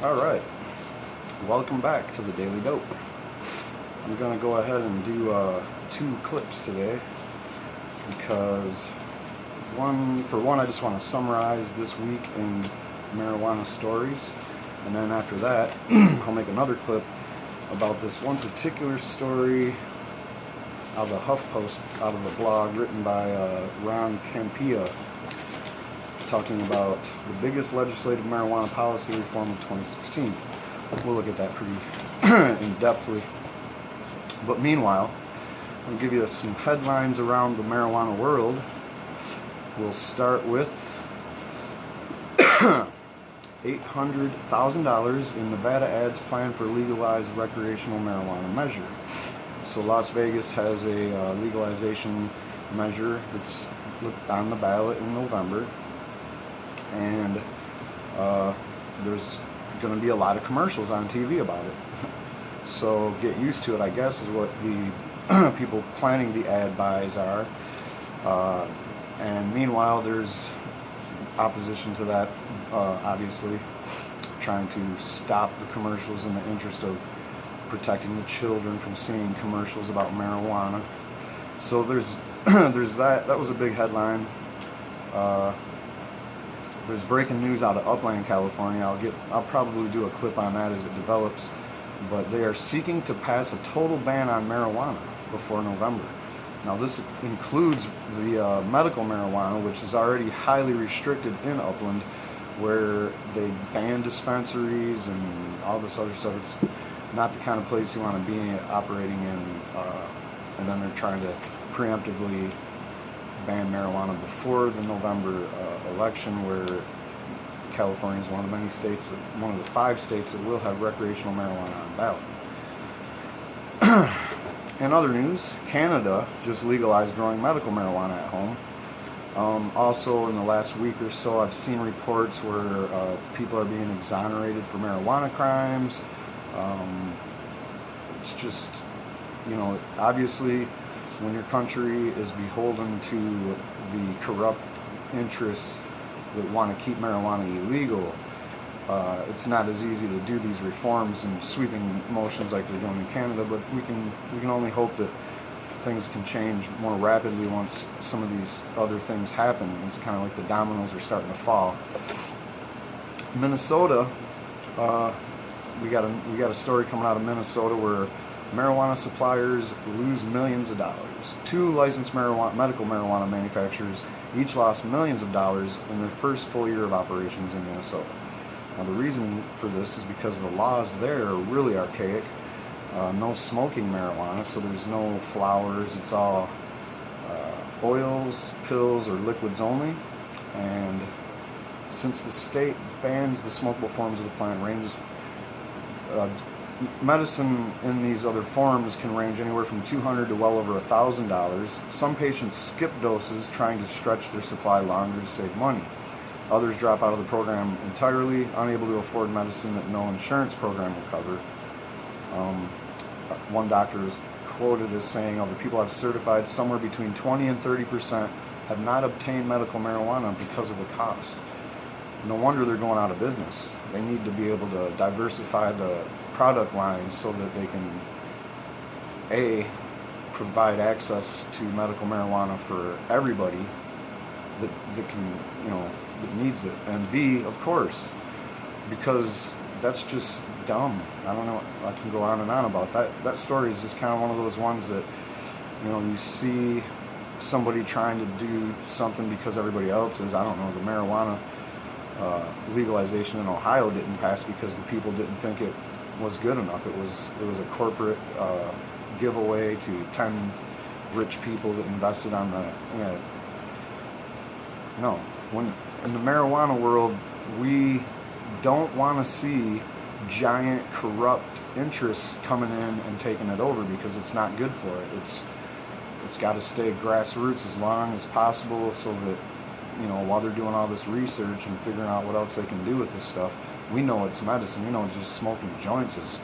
Alright, welcome back to the Daily Dope. I'm going to go ahead and do 2 clips today because for one I just want to summarize this week in marijuana stories, and then after that I'll make another clip about this one particular story out of the HuffPost, out of a blog written by Ron Campia, talking about the biggest legislative marijuana policy reform of 2016. We'll look at that pretty in-depthly. But meanwhile, I'll give you some headlines around the marijuana world. We'll start with $800,000 in Nevada ads plan for legalized recreational marijuana measure. So Las Vegas has a legalization measure that's on the ballot in November, and there's going to be a lot of commercials on TV about it. So get used to it, I guess, is what the people planning the ad buys are. And meanwhile, there's opposition to that, obviously, trying to stop the commercials in the interest of protecting the children from seeing commercials about marijuana. So there's that. That was a big headline. There's breaking news out of Upland, California. I'll probably do a clip on that as it develops. But they are seeking to pass a total ban on marijuana before November. Now this includes the medical marijuana, which is already highly restricted in Upland, where they ban dispensaries and all this other stuff. It's not the kind of place you want to be operating in, and then they're trying to preemptively ban marijuana before the November election, where California is one of the many states, one of the 5 states that will have recreational marijuana on ballot. In other news, Canada just legalized growing medical marijuana at home. Also, in the last week or so, I've seen reports where people are being exonerated for marijuana crimes. It's just, obviously, when your country is beholden to the corrupt interests that want to keep marijuana illegal, it's not as easy to do these reforms and sweeping motions like they're doing in Canada. But we can only hope that things can change more rapidly once some of these other things happen. It's kind of like the dominoes are starting to fall. Minnesota, we got a story coming out of Minnesota where marijuana suppliers lose millions of dollars. 2 licensed medical marijuana manufacturers each lost millions of dollars in their first full year of operations in Minnesota. Now the reason for this is because the laws there are really archaic. No smoking marijuana, so there's no flowers. It's all oils, pills, or liquids only. And since the state bans the smokable forms of the plant, medicine in these other forms can range anywhere from $200 to well over $1,000. Some patients skip doses trying to stretch their supply longer to save money. Others drop out of the program entirely, unable to afford medicine that no insurance program will cover. One doctor is quoted as saying, of the people I've certified, somewhere between 20 and 30% have not obtained medical marijuana because of the cost. No wonder they're going out of business. They need to be able to diversify the product line so that they can provide access to medical marijuana for everybody that can, that needs it, and B, of course, because that's just dumb. I don't know, I can go on and on about that. That story is just kind of one of those ones that, you see somebody trying to do something because everybody else is. I don't know, the marijuana legalization in Ohio didn't pass because the people didn't think it was good enough. It was a corporate giveaway to 10 rich people that invested on the no. When in the marijuana world, we don't want to see giant corrupt interests coming in and taking it over, because it's not good for it. It's got to stay grassroots as long as possible, so that while they're doing all this research and figuring out what else they can do with this stuff, we know it's medicine. Just smoking joints is,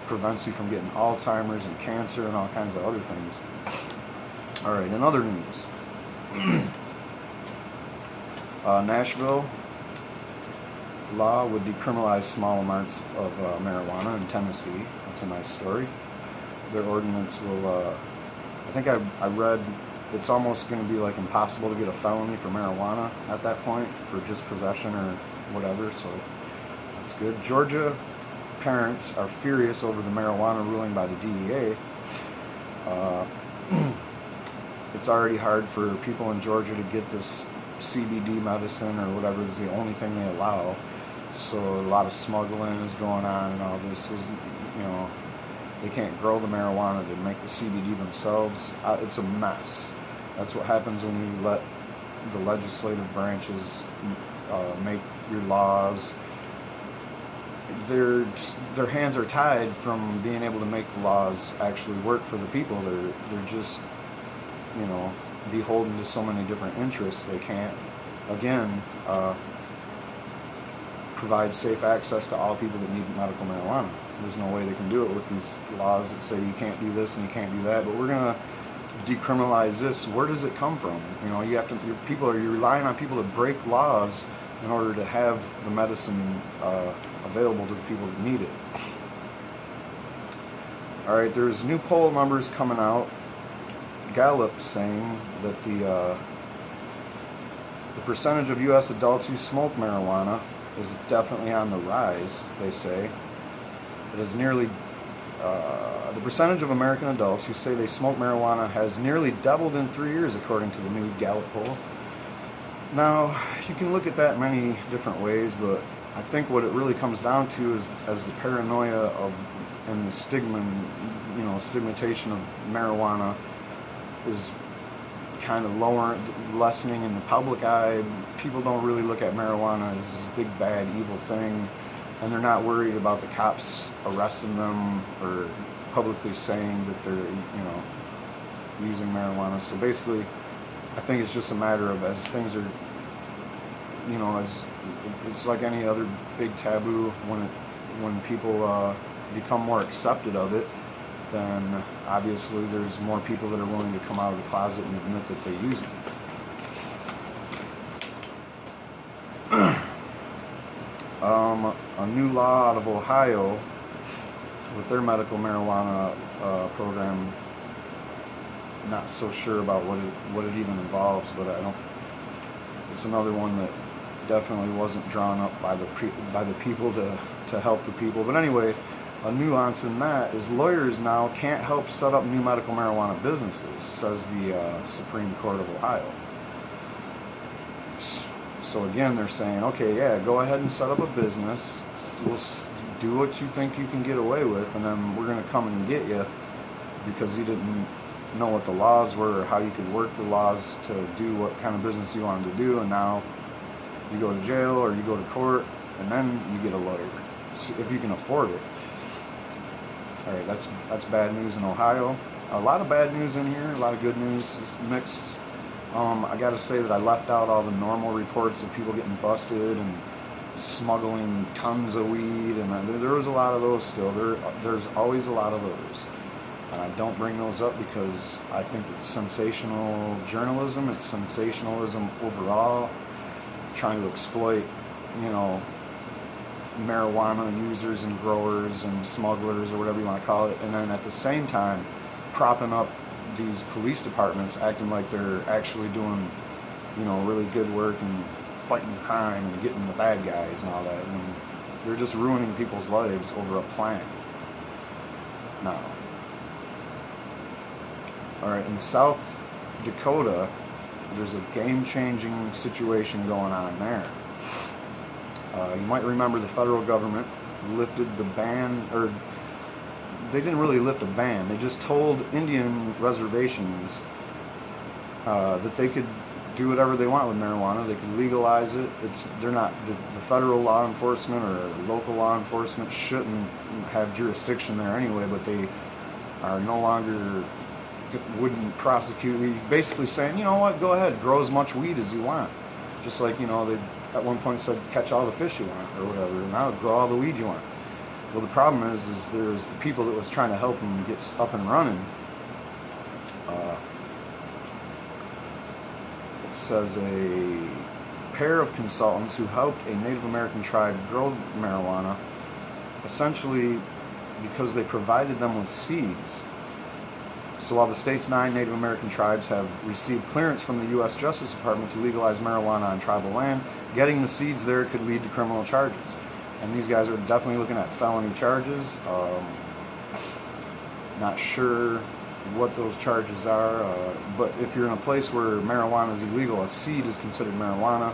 prevents you from getting Alzheimer's and cancer and all kinds of other things. All right, in other news, Nashville law would decriminalize small amounts of marijuana in Tennessee. That's a nice story. Their ordinance will, I think I read, it's almost going to be like impossible to get a felony for marijuana at that point, for just possession or whatever, so that's good. Georgia parents are furious over the marijuana ruling by the DEA. It's already hard for people in Georgia to get this CBD medicine or whatever is the only thing they allow. So a lot of smuggling is going on and all this is, they can't grow the marijuana to make the CBD themselves. It's a mess. That's what happens when you let the legislative branches make your laws. Their hands are tied from being able to make the laws actually work for the people. They're just, beholden to so many different interests. They can't, again, provide safe access to all people that need medical marijuana. There's no way they can do it with these laws that say you can't do this and you can't do that. But we're gonna decriminalize this. Where does it come from? You have to. You're relying on people to break laws in order to have the medicine available to the people that need it. All right, there's new poll numbers coming out. Gallup saying that the percentage of U.S. adults who smoke marijuana is definitely on the rise. They say it is nearly the percentage of American adults who say they smoke marijuana has nearly doubled in 3 years, according to the new Gallup poll. Now, you can look at that many different ways, but I think what it really comes down to is as the paranoia and the stigmatization of marijuana is kind of lessening in the public eye. People don't really look at marijuana as this big, bad, evil thing, and they're not worried about the cops arresting them or publicly saying that they're, using marijuana. So basically, I think it's just a matter of as things are, it's like any other big taboo. When people become more accepted of it, then obviously there's more people that are willing to come out of the closet and admit that they use it. A new law out of Ohio with their medical marijuana program. Not so sure about what it even involves, but it's another one that definitely wasn't drawn up by the people to help the people. But anyway, a nuance in that is lawyers now can't help set up new medical marijuana businesses, says the Supreme Court of Ohio. So again, they're saying, okay, yeah, go ahead and set up a business. We'll do what you think you can get away with, and then we're going to come and get you because you didn't know what the laws were or how you could work the laws to do what kind of business you wanted to do, and now you go to jail or you go to court, and then you get a lawyer, if you can afford it. All right, that's bad news in Ohio. A lot of bad news in here, a lot of good news. It's mixed. I got to say that I left out all the normal reports of people getting busted and smuggling tons of weed, and there was a lot of those still. There's always a lot of those. And I don't bring those up because I think it's sensational journalism. It's sensationalism overall, trying to exploit, marijuana users and growers and smugglers or whatever you want to call it, and then at the same time propping up these police departments, acting like they're actually doing, really good work and fighting crime and getting the bad guys and all that. And they're just ruining people's lives over a plan. Now, all right, in South Dakota, there's a game-changing situation going on there. You might remember the federal government lifted the ban, or they didn't really lift a ban. They just told Indian reservations that they could do whatever they want with marijuana. They could legalize it. They're not the federal law enforcement or local law enforcement shouldn't have jurisdiction there anyway, but they are no longer wouldn't prosecute. Basically saying, you know what, go ahead, grow as much weed as you want. Just like, they at one point said catch all the fish you want or whatever. Now grow all the weed you want. Well, the problem is there's the people that was trying to help them get up and running. It says pair of consultants who helped a Native American tribe grow marijuana, essentially because they provided them with seeds. So while the state's 9 Native American tribes have received clearance from the U.S. Justice Department to legalize marijuana on tribal land, getting the seeds there could lead to criminal charges. And these guys are definitely looking at felony charges. Not sure what those charges are, but if you're in a place where marijuana is illegal, a seed is considered marijuana.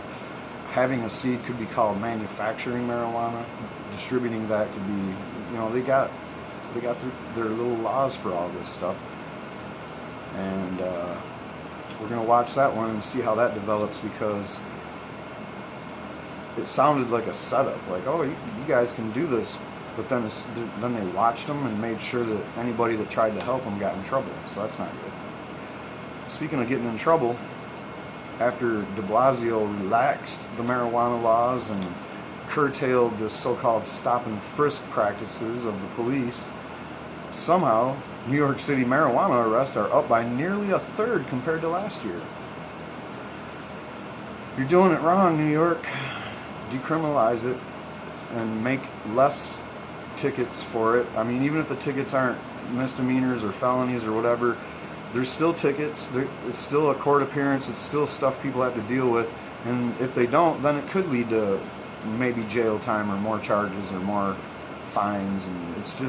Having a seed could be called manufacturing marijuana. Distributing that could be, they got their little laws for all this stuff. And we're going to watch that one and see how that develops, because it sounded like a setup, like, oh, you guys can do this, but then they watched them and made sure that anybody that tried to help them got in trouble, so that's not good. Speaking of getting in trouble, after de Blasio relaxed the marijuana laws and curtailed the so-called stop and frisk practices of the police, somehow New York City marijuana arrests are up by nearly a third compared to last year. You're doing it wrong, New York. Decriminalize it and make less tickets for it. I mean, even if the tickets aren't misdemeanors or felonies or whatever, there's still tickets. It's still a court appearance. It's still stuff people have to deal with. And if they don't, then it could lead to maybe jail time or more charges or more fines. And it's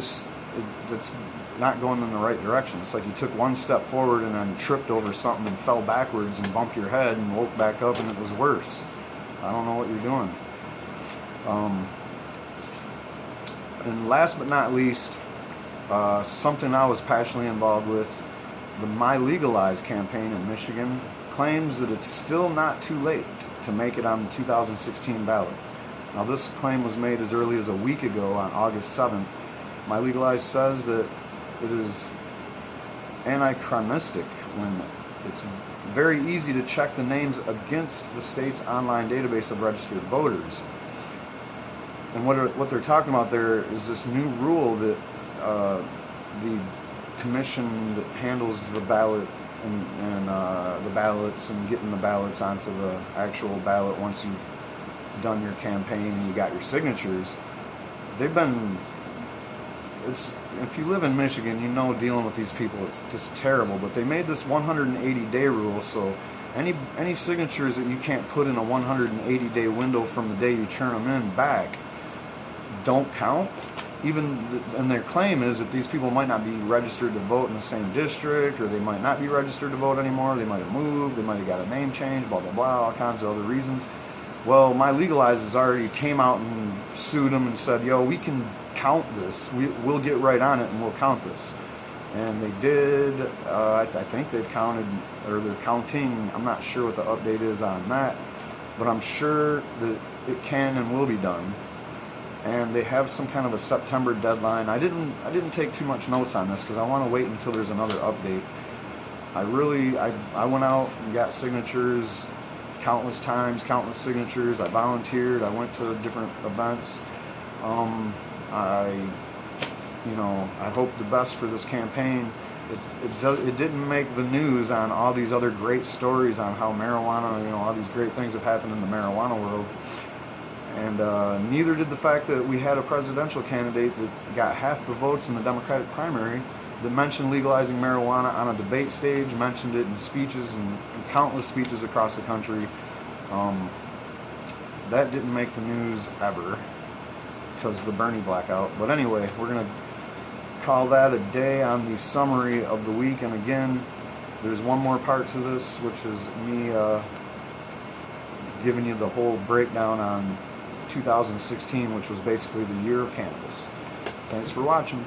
not going in the right direction. It's like you took one step forward and then tripped over something and fell backwards and bumped your head and woke back up and it was worse. I don't know what you're doing. And last but not least, something I was passionately involved with, the My Legalize campaign in Michigan claims that it's still not too late to make it on the 2016 ballot. Now, this claim was made as early as a week ago on August 7th. My Legalize says that it is anachronistic when it's very easy to check the names against the state's online database of registered voters. And what they're talking about there is this new rule that the commission that handles the ballot and the ballots and getting the ballots onto the actual ballot once you've done your campaign and you got your signatures, if you live in Michigan, dealing with these people, it's just terrible. But they made this 180-day rule, so any signatures that you can't put in a 180-day window from the day you turn them in back don't count. And their claim is that these people might not be registered to vote in the same district, or they might not be registered to vote anymore. They might have moved, they might have got a name change, blah, blah, blah, all kinds of other reasons. Well, My Legalize has already came out and sued them and said, yo, we can count this. We'll get right on it and we'll count this. And they did. I think they've counted, or they're counting. I'm not sure what the update is on that, but I'm sure that it can and will be done. And they have some kind of a September deadline. I didn't take too much notes on this because I want to wait until there's another update. I went out and got signatures countless times, countless signatures. I volunteered. I went to different events. I hope the best for this campaign. It didn't make the news on all these other great stories on how marijuana, all these great things have happened in the marijuana world. And neither did the fact that we had a presidential candidate that got half the votes in the Democratic primary that mentioned legalizing marijuana on a debate stage, mentioned it in speeches and countless speeches across the country. That didn't make the news ever because of the Bernie blackout. But anyway, we're going to call that a day on the summary of the week. And again, there's one more part to this, which is me giving you the whole breakdown on 2016, which was basically the year of cannabis. Thanks for watching.